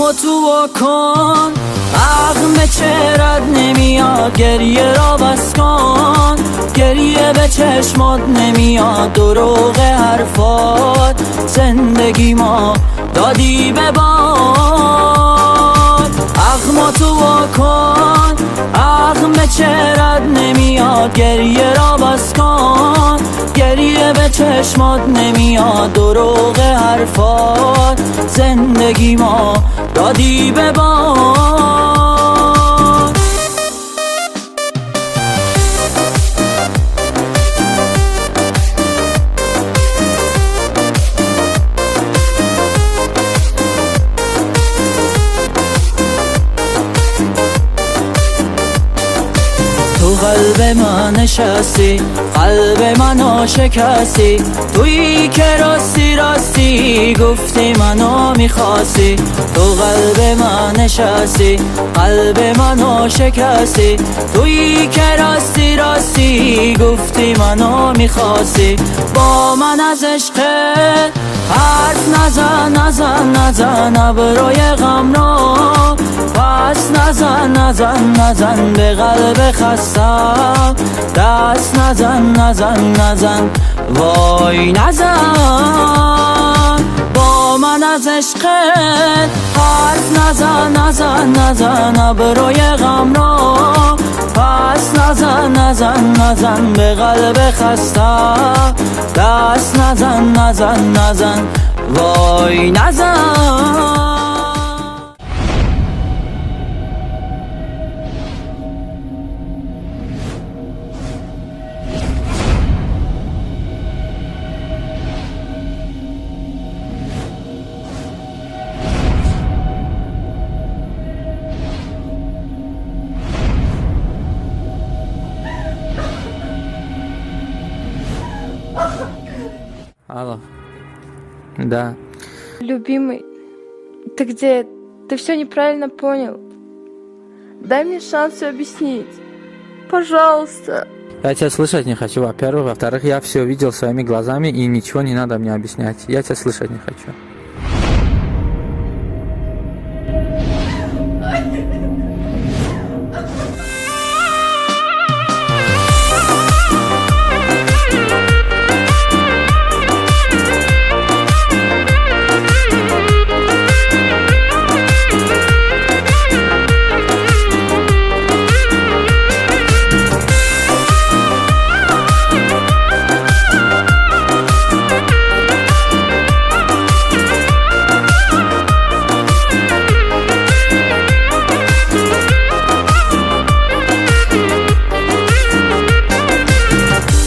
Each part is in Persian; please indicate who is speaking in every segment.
Speaker 1: اخمو تو کن، عقل چهرت نمیاد، گریه را بس کن، گریه به چشمات نمیاد، دروغ حرفات زندگی ما دادی به باد. اخمو تو کن، عقل چهرت نمیاد، گریه را بس کن، گریه به چشمات نمیاد، دروغ حرفات زندگی ما دادی به باد. تو قلب من نشستی، قلب منو شکستی، تویی که راستی راستی گفتی منو میخواستی. تو قلب من نشستی، قلب منو شکستی، تویی که راستی راستی گفتی منو میخواستی. با من از عشقت حرف نزن نزن نزن، ابروی غم را پس نزن نزن نزن، به قلب خستم دست نزن نزن نزن، وای نزن. با من از عشقت حرف نزن نزن نزن، ابروی غم را پس نزن نزن نزن، به قلب خستم دست نزن نزن نزن، وای نزن.
Speaker 2: Алло. Да.
Speaker 3: Любимый, ты где? Ты все неправильно понял. Дай мне шанс все объяснить. Пожалуйста.
Speaker 2: Я тебя слышать не хочу, во-первых. Во-вторых, я все видел своими глазами, и ничего не надо мне объяснять. Я тебя слышать не хочу.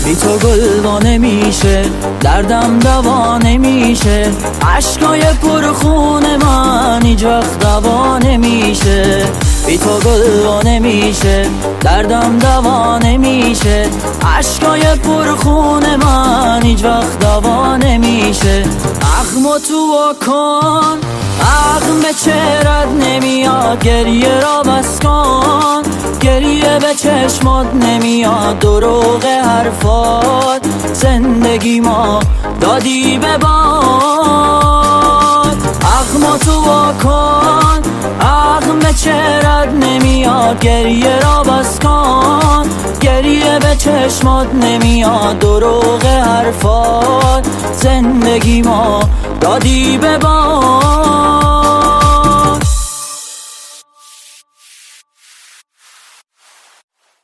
Speaker 1: بی تو گل وا نمیشه، دردم دوا نمیشه، عشقای پرخون من هیچ وقت دوا نمیشه. بی تو گل وا نمیشه، دردم دوا نمیشه، عشقای پرخون من هیچ وقت دوا نمیشه. اخمو تو کن، عقل به چهرت نمیاد، گریه را بس کن، گریه به چشمات نمیاد، دروغ حرفات زندگی ما دادی به باد. اخمو تو کن، عقل به چهرت نمیاد، گریه را بس کن، گریه به چشمات نمیاد، دروغ حرفات زندگی ما دادی به باد.